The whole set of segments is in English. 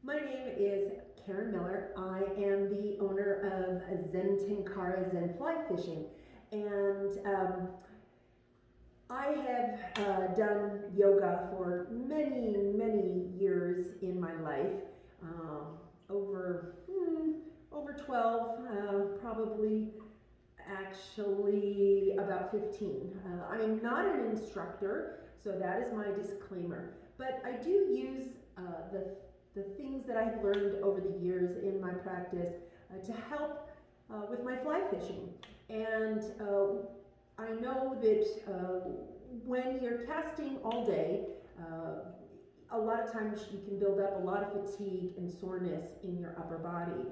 My name is Karen Miller. I am the owner of Zen Tenkara Zen Fly Fishing, and I have done yoga for many years in my life, over over 12, probably actually about 15. I am not an instructor, so that is my disclaimer. But I do use the things that I've learned over the years in my practice to help with my fly fishing. And I know that when you're casting all day, a lot of times you can build up a lot of fatigue and soreness in your upper body,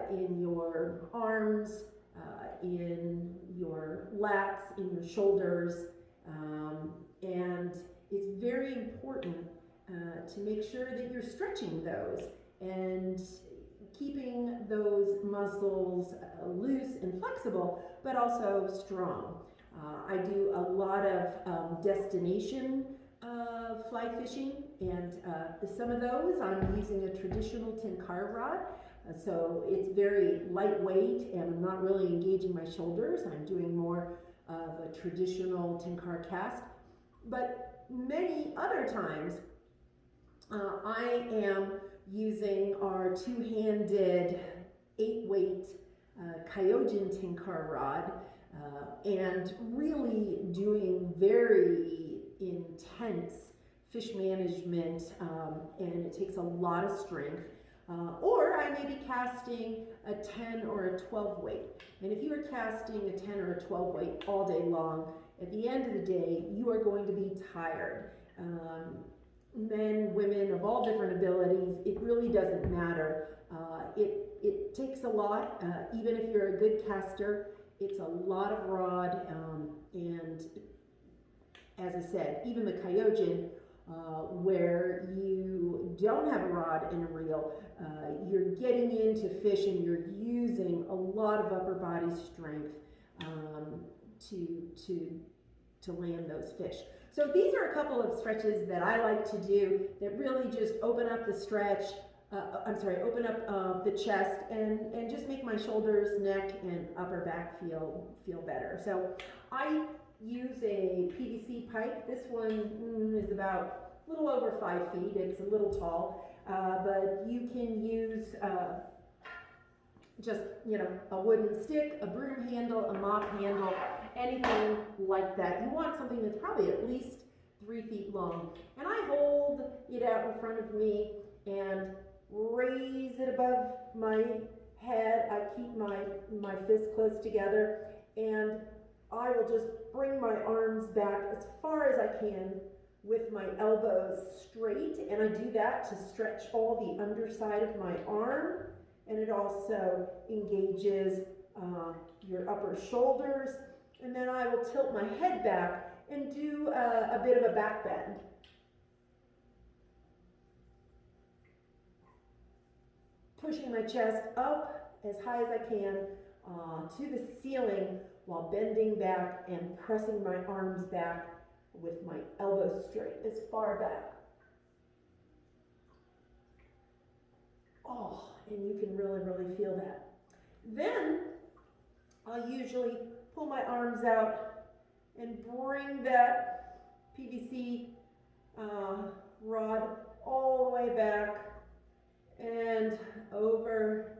in your arms, in your lats, in your shoulders, and it's very important to make sure that you're stretching those and keeping those muscles loose and flexible, but also strong. I do a lot of destination fly fishing, and some of those I'm using a traditional Tenkara rod. So it's very lightweight and I'm not really engaging my shoulders. I'm doing more of a traditional Tenkara cast. But many other times I am using our two-handed 8-weight Kyojin Tenkara rod and really doing very intense fish management, and it takes a lot of strength. Or I may be casting a 10 or a 12 weight. And if you are casting a 10 or a 12 weight all day long, at the end of the day, you are going to be tired. Men, women of all different abilities, it really doesn't matter. It takes a lot, even if you're a good caster, it's a lot of rod, and as I said, even the Kyojin, where you don't have a rod and a reel, you're getting into fish and you're using a lot of upper body strength to land those fish. So these are a couple of stretches that I like to do that really just open up the stretch, open up the chest and just make my shoulders, neck, and upper back feel better. So I use a PVC pipe. This one is about a little over 5 feet. It's a little tall, but you can use just, a wooden stick, a broom handle, a mop handle, anything like that. You want something that's probably at least 3 feet long. And I hold it out in front of me and raise it above my head. I keep my fists close together, and I will just bring my arms back as far as I can with my elbows straight, and I do that to stretch all the underside of my arm, and it also engages your upper shoulders. And then I will tilt my head back and do a bit of a back bend. Pushing my chest up as high as I can to the ceiling while bending back and pressing my arms back with my elbows straight as far back. Oh, and you can really feel that. Then I'll usually pull my arms out and bring that PVC rod all the way back and over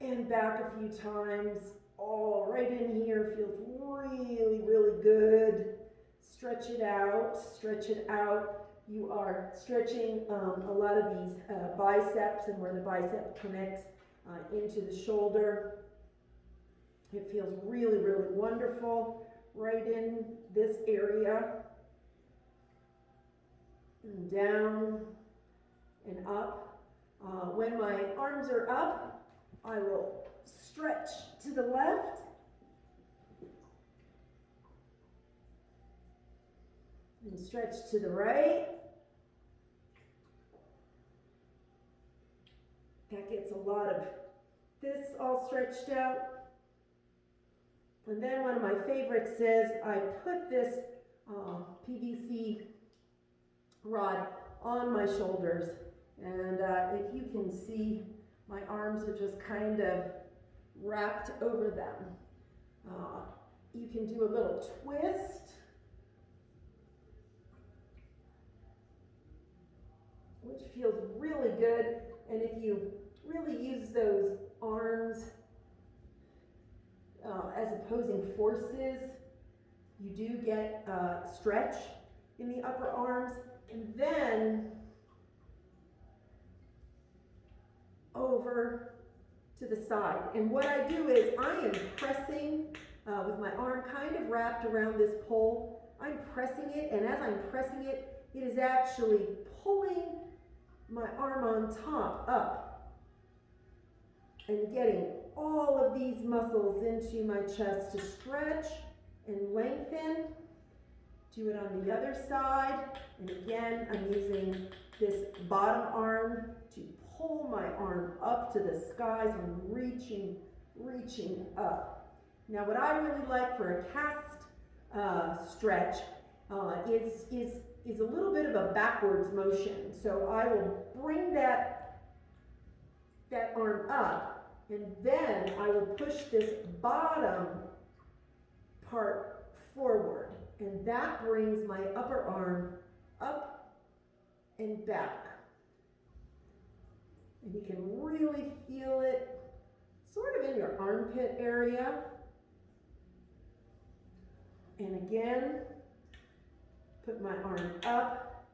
and back a few times. Oh, right in here feels really good. Stretch it out, stretch it out. You are stretching a lot of these biceps, and where the bicep connects into the shoulder. It feels really wonderful right in this area. And down and up. When my arms are up, I will stretch to the left and stretch to the right. That gets a lot of this all stretched out. And then one of my favorites is I put this PVC rod on my shoulders. And if you can see, my arms are just kind of wrapped over them. You can do a little twist, which feels really good. And if you really use those arms as opposing forces, you do get stretch in the upper arms. And then over to the side. And what I do is I am pressing with my arm kind of wrapped around this pole. I'm pressing it, and as I'm pressing it, it is actually pulling my arm on top up and getting all of these muscles into my chest to stretch and lengthen. Do it on the other side. And again, I'm using this bottom arm to pull my arm up to the skies. I'm reaching up. Now, what I really like for a cast stretch is a little bit of a backwards motion. So I will bring that arm up, and then I will push this bottom part forward. And that brings my upper arm up and back. And you can really feel it sort of in your armpit area. And again, put my arm up,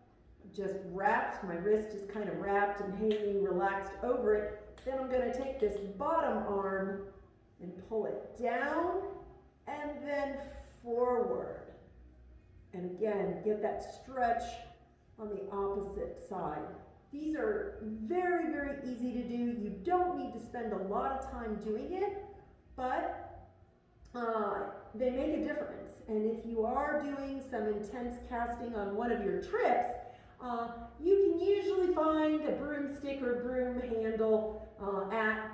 just wrapped, my wrist is kind of wrapped and hanging relaxed over it. Then I'm going to take this bottom arm and pull it down and then forward. And again, get that stretch on the opposite side. These are very, very easy to do. You don't need to spend a lot of time doing it, but they make a difference. And if you are doing some intense casting on one of your trips, you can usually find a broomstick or broom handle at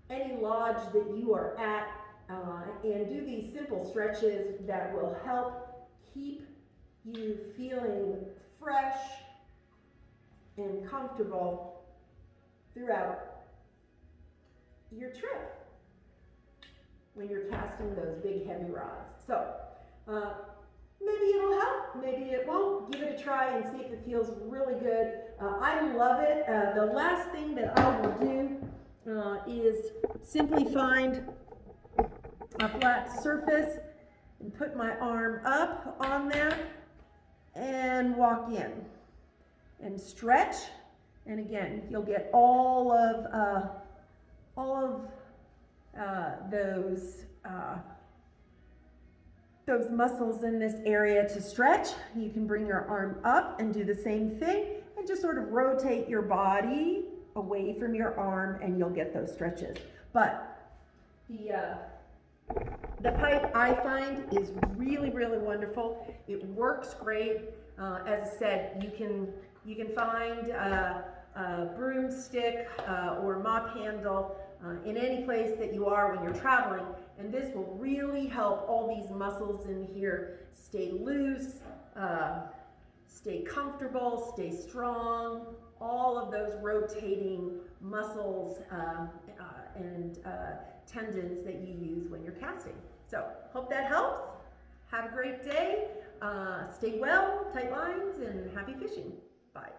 any lodge that you are at, and do these simple stretches that will help keep you feeling fresh and comfortable throughout your trip when you're casting those big heavy rods. So maybe it'll help, maybe it won't. Give it a try and see if it feels really good. I love it. The last thing that I will do is simply find a flat surface and put my arm up on that and walk in and stretch. And again, you'll get all of those muscles in this area to stretch. You can bring your arm up and do the same thing and just sort of rotate your body away from your arm, and you'll get those stretches. But the pipe, I find, is really, really wonderful. It works great. As I said, you can find a broomstick or mop handle in any place that you are when you're traveling, and this will really help all these muscles in here stay loose, stay comfortable, stay strong, all of those rotating muscles and tendons that you use when you're casting. So, hope that helps. Have a great day. Stay well, tight lines, and happy fishing. Bye.